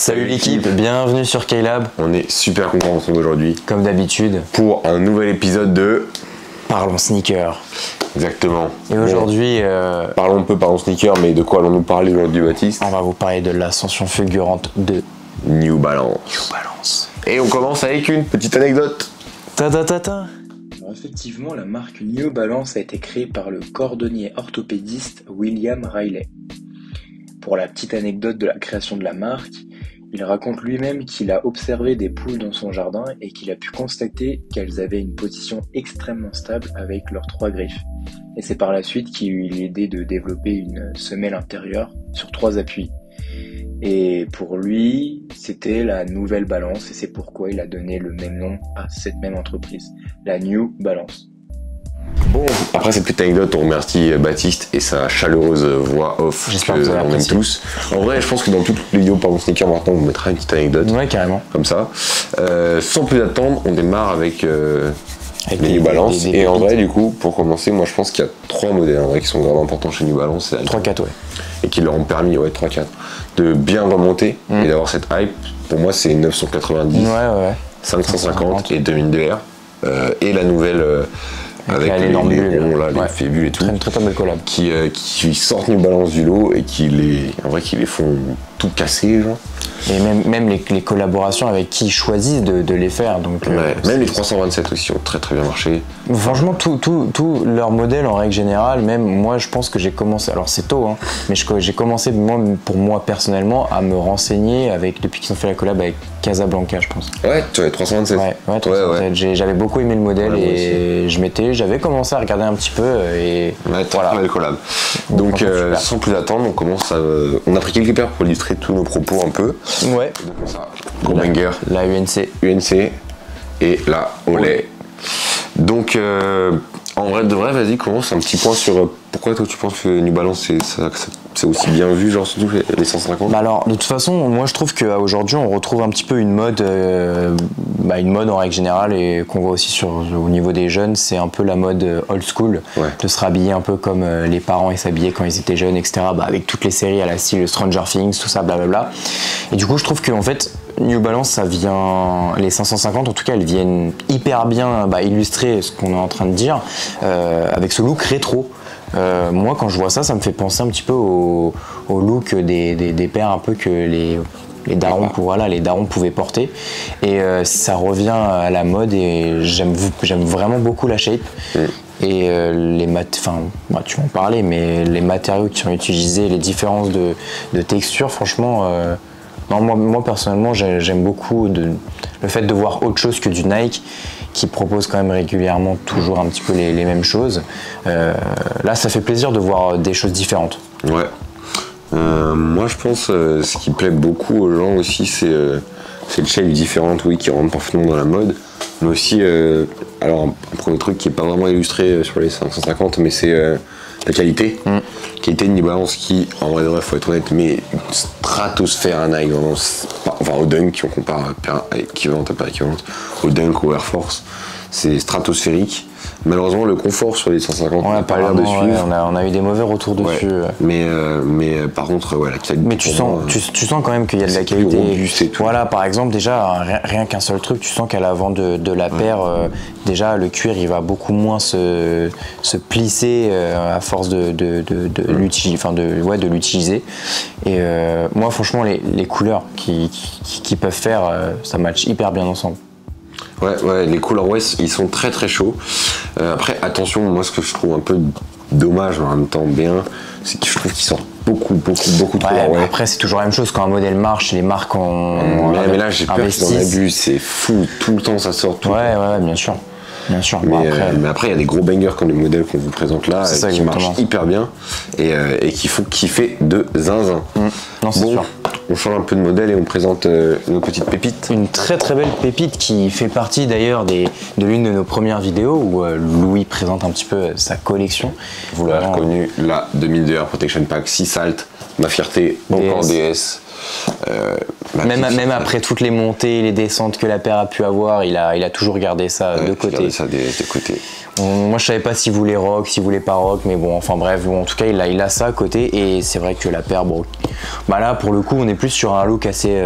Salut l'équipe, bienvenue sur K-Lab. On est super contents ensemble aujourd'hui. Comme d'habitude. Pour un nouvel épisode de Parlons Sneaker. Exactement. Et aujourd'hui... Parlons sneaker, mais de quoi allons-nous parler aujourd'hui, Baptiste? On va vous parler de l'ascension fulgurante de New Balance. Et on commence avec une petite anecdote. Ta-ta-ta-ta. Alors effectivement, la marque New Balance a été créée par le cordonnier orthopédiste William Riley. Pour la petite anecdote de la création de la marque, il raconte lui-même qu'il a observé des poules dans son jardin et qu'il a pu constater qu'elles avaient une position extrêmement stable avec leurs 3 griffes. Et c'est par la suite qu'il lui a aidé de développer une semelle intérieure sur 3 appuis. Et pour lui, c'était la nouvelle balance et c'est pourquoi il a donné le même nom à cette même entreprise, la New Balance. Bon, après cette petite anecdote, on remercie Baptiste et sa chaleureuse voix off J'espère que vous avez on aime apprécié. tous. En vrai, je pense que dans toutes les vidéos Parlons Sneaker, maintenant, on vous mettra une petite anecdote. Ouais, carrément. Comme ça. Sans plus attendre, on démarre avec Avec les des- New Balance. des Et en pépites. vrai, du coup, pour commencer, moi je pense qu'il y a 3 modèles en vrai, qui sont vraiment importants chez New Balance. 3-4, ouais. Et qui leur ont permis, 3-4, de bien remonter et d'avoir cette hype. Pour moi, c'est 990, Ouais. 550 et 2002 R. Et la nouvelle avec la les l'énorme bulle, ronds, là, ouais. les fébules et tout, Très belle collab. qui sortent New Balance du lot et qui les font tout casser, genre. Et même les collaborations avec qui ils choisissent de les faire. Donc, Ouais, même les 327 aussi ont très bien marché. franchement, tout leur modèle en règle générale, même moi je pense que j'ai commencé, alors c'est tôt, hein, mais j'ai commencé pour moi personnellement à me renseigner depuis qu'ils ont fait la collab avec Casablanca, je pense. Ouais, tu as 327. Ouais, 307. J'avais beaucoup aimé le modèle Ouais, moi et j'avais commencé à regarder un petit peu et Ouais, très voilà. belle collab. Bon, Donc, franchement, super. sans plus attendre, on commence on a pris quelques paires pour illustrer tous nos propos un peu. Ouais. Donc, ça, gros banger. La UNC. UNC et la Olay. Donc, en vrai de vrai, vas-y, commence un petit point sur pourquoi toi tu penses que New Balance c'est aussi bien vu, genre surtout les 150. Bah alors, de toute façon, moi je trouve qu'aujourd'hui on retrouve un petit peu une mode en règle générale et qu'on voit aussi au niveau des jeunes, c'est un peu la mode old school, Ouais. de se rhabiller un peu comme les parents ils s'habillaient quand ils étaient jeunes, etc. Avec toutes les séries à la style Stranger Things, tout ça, blablabla. Et du coup, je trouve qu'en fait, New Balance, les 550 en tout cas, elles viennent hyper bien illustrer ce qu'on est en train de dire, avec ce look rétro. Moi quand je vois ça me fait penser un petit peu au look des paires un peu que les darons, les darons pouvaient porter, et ça revient à la mode et j'aime vraiment beaucoup la shape. Et tu vas en parler, mais les matériaux qui sont utilisés, les différences de texture, franchement, non, moi personnellement j'aime beaucoup le fait de voir autre chose que du Nike qui propose quand même régulièrement toujours un petit peu les mêmes choses. Là ça fait plaisir de voir des choses différentes. Ouais. Moi je pense ce qui plaît beaucoup aux gens aussi c'est le shape différente, oui, qui rentre parfaitement dans la mode. Mais aussi, alors un premier truc qui est pas vraiment illustré sur les 550, mais c'est la qualité. La qualité de New Balance qui, en vrai de vrai, faut être honnête, mais une stratosphère à Nike, vraiment, enfin au Dunk, si on compare équivalente à pas équivalente, au Dunk, au Air Force, c'est stratosphérique. Malheureusement, le confort sur les 150 n'a pas l'air de suivre. On a eu des mauvais retours dessus. Mais par contre, la qualité. Mais tu sens quand même qu'il y a de la qualité. Plus robuste et tout. Voilà, par exemple, déjà, rien qu'un seul truc, tu sens qu'à l'avant de la paire, déjà, le cuir, il va beaucoup moins se plisser à force de l'utiliser. Et moi, franchement, les couleurs qu'ils peuvent faire, ça match hyper bien ensemble. Ouais, les colorways, ils sont très chauds. Après, attention, moi, ce que je trouve un peu dommage, mais en même temps bien, c'est que je trouve qu'ils sortent beaucoup de colorways. Après, c'est toujours la même chose. Quand un modèle marche, les marques ont mais là, j'ai peur qu'ils en investissent. abusent. C'est fou, tout le temps, ça sort. Tout le temps. Ouais, bien sûr. Mais après, il y a des gros bangers comme les modèles qu'on vous présente là, C'est ça, qui exactement. marchent hyper bien et qui font kiffer de zinzin. Non, c'est sûr. On change un peu de modèle et on présente nos petites pépites. Une très belle pépite qui fait partie d'ailleurs de l'une de nos premières vidéos où Louis présente un petit peu sa collection. Vous l'avez reconnu, la 2002 Protection Pack 6 Salt, ma fierté, encore DS. Même après toutes les montées, les descentes que la paire a pu avoir, il a toujours gardé ça de côté. Gardé ça de côté. Moi je savais pas s'il voulait rock, s'il voulait pas rock, mais bon, enfin bref, bon, en tout cas il a ça à côté, et c'est vrai que la paire, bon, bah là pour le coup on est plus sur un look assez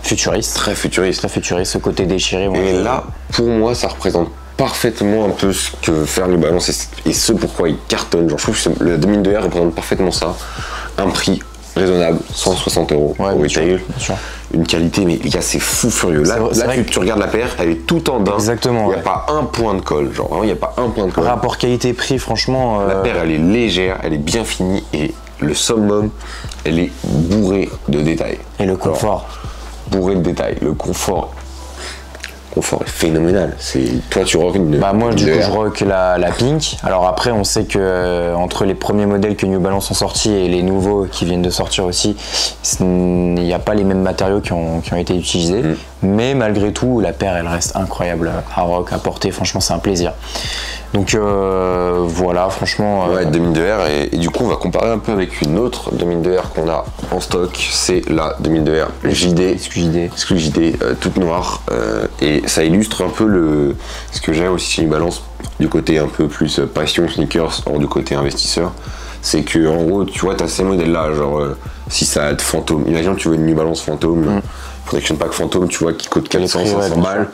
futuriste. Très futuriste. Très futuriste, ce côté déchiré. Et là, pour moi, ça représente parfaitement un peu ce que veut faire New Balance et ce pourquoi il cartonne. Genre, je trouve que le 2002R représente parfaitement ça. Un prix raisonnable, 160 € au retail. Une qualité, mais les gars, c'est fou furieux. Là, tu regardes la paire, elle est tout en daim. Exactement. Il n'y a pas un point de colle. Genre, vraiment, il n'y a pas un point de colle. Rapport qualité-prix, franchement. La paire, elle est légère, elle est bien finie, et le summum, elle est bourrée de détails. Et le confort. Bourré de détails. Le confort est phénoménal. Toi, tu rock une. Bah moi du coup je rock la Pink. Alors après on sait que entre les premiers modèles que New Balance ont sortis et les nouveaux qui viennent de sortir aussi, il n'y a pas les mêmes matériaux qui ont été utilisés. Mais malgré tout la paire elle reste incroyable à rock, à porter. Franchement c'est un plaisir. Donc voilà, franchement. Ouais, 2002R, et du coup on va comparer un peu avec une autre 2002R qu'on a en stock, c'est la 2002R JD, JD toute noire, et ça illustre un peu ce que j'aime aussi chez New Balance, du côté un peu plus passion sneakers, hors du côté investisseur. C'est que en gros, tu vois, t'as ces modèles là, genre si ça a de fantôme, imagine tu veux une New Balance fantôme, Protection Pack fantôme, tu vois, qui coûte 400-500 balles.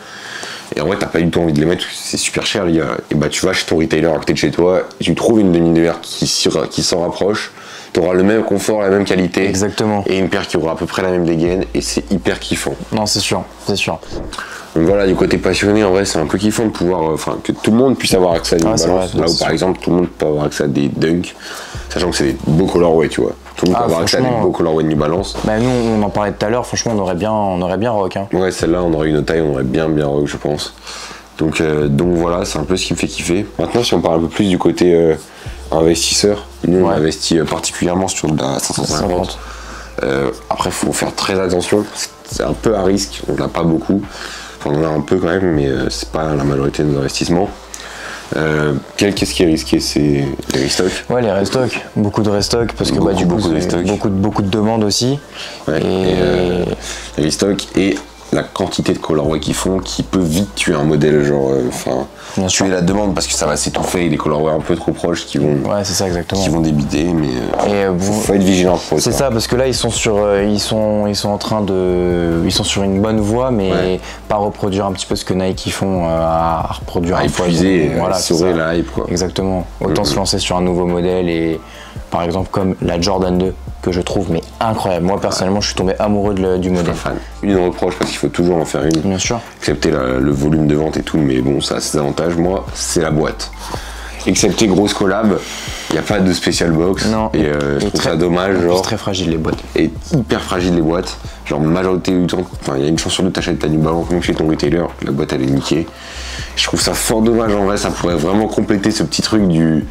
Et en vrai, t'as pas du tout envie de les mettre, c'est super cher, les gars. Et bah, tu vas chez ton retailer à côté de chez toi, et tu trouves une 2002R qui s'en rapproche, t'auras le même confort, la même qualité. Exactement. Et une paire qui aura à peu près la même dégaine, et c'est hyper kiffant. Non, c'est sûr, c'est sûr. Donc voilà, du côté passionné, en vrai, c'est un peu kiffant de pouvoir, que tout le monde puisse avoir accès à des Balance. Là où, par exemple, tout le monde peut avoir accès à des Dunk, sachant que c'est des beaux colorways, tu vois. Tout le monde peut avoir accès à des beaux colorways de New Balance. Bah nous, on en parlait tout à l'heure, franchement, on aurait bien rock. Hein. Ouais, celle-là, on aurait une taille, on aurait bien rock, je pense. Donc voilà, c'est un peu ce qui me fait kiffer. Maintenant, si on parle un peu plus du côté investisseur, nous, on investit particulièrement sur de la 550. Après, il faut faire très attention. C'est un peu à risque, on n'en a pas beaucoup. Enfin, on en a un peu quand même, mais c'est pas la majorité de nos investissements. Qu'est-ce qui est risqué? C'est les restocks. Ouais, les restocks, beaucoup de restocks parce que du coup beaucoup de demandes aussi. Ouais, et les restocks et la quantité de colorways qu'ils font, qui peut vite tuer un modèle, genre tuer la demande parce que ça va s'étouffer, et les colorways un peu trop proches qui vont c'est ça exactement, qui vont débiter, mais faut être vigilant pour ça. C'est ça, parce que là ils sont sur ils sont sur une bonne voie, mais pas reproduire un petit peu ce que Nike ils font, à reproduire à épuiser, sauver la hype, quoi. Exactement, autant se lancer sur un nouveau modèle, et par exemple comme la Jordan 2 que je trouve mais incroyable. Moi personnellement je suis tombé amoureux du modèle. Fan. Une reproche, parce qu'il faut toujours en faire une. Bien sûr. Excepté le volume de vente et tout, mais bon, ça a ses avantages. Moi, c'est la boîte. Excepté grosse collab, il n'y a pas de special box. Non. Et je trouve ça dommage. C'est très fragile les boîtes. Et hyper fragile les boîtes. Genre majorité du temps, il y a une chance sur deux, t'achètes ta New Balance même chez ton retailer, la boîte elle est niquée. Je trouve ça fort dommage, en vrai, ça pourrait vraiment compléter ce petit truc du.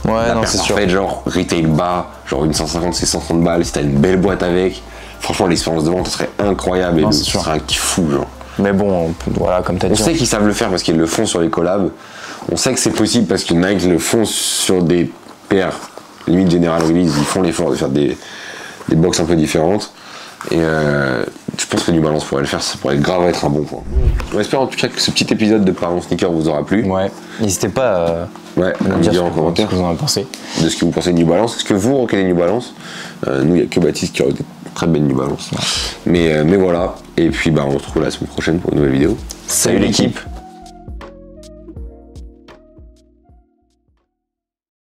Ouais, non, c'est sûr. Genre retail bas, genre une 150 c'est 130 balles, si t'as une belle boîte avec, franchement l'expérience de vente serait incroyable, et ce serait un kiff fou, genre. Mais bon, voilà, comme t'as dit. On sait qu'ils savent le faire parce qu'ils le font sur les collabs. On sait que c'est possible parce que Nike le font sur des paires limite General Release, ils font l'effort de faire des box un peu différentes. Et je pense que New Balance pourrait le faire, ça pourrait grave être un bon point. On espère en tout cas que ce petit épisode de Parlons Sneaker vous aura plu. Ouais, n'hésitez pas à me dire en commentaire ce que vous en pensez. De ce que vous pensez de New Balance. Est-ce que vous rockez New Balance? Nous, il n'y a que Baptiste qui a des très belles New Balance. Mais voilà, et puis on se retrouve la semaine prochaine pour une nouvelle vidéo. Salut l'équipe!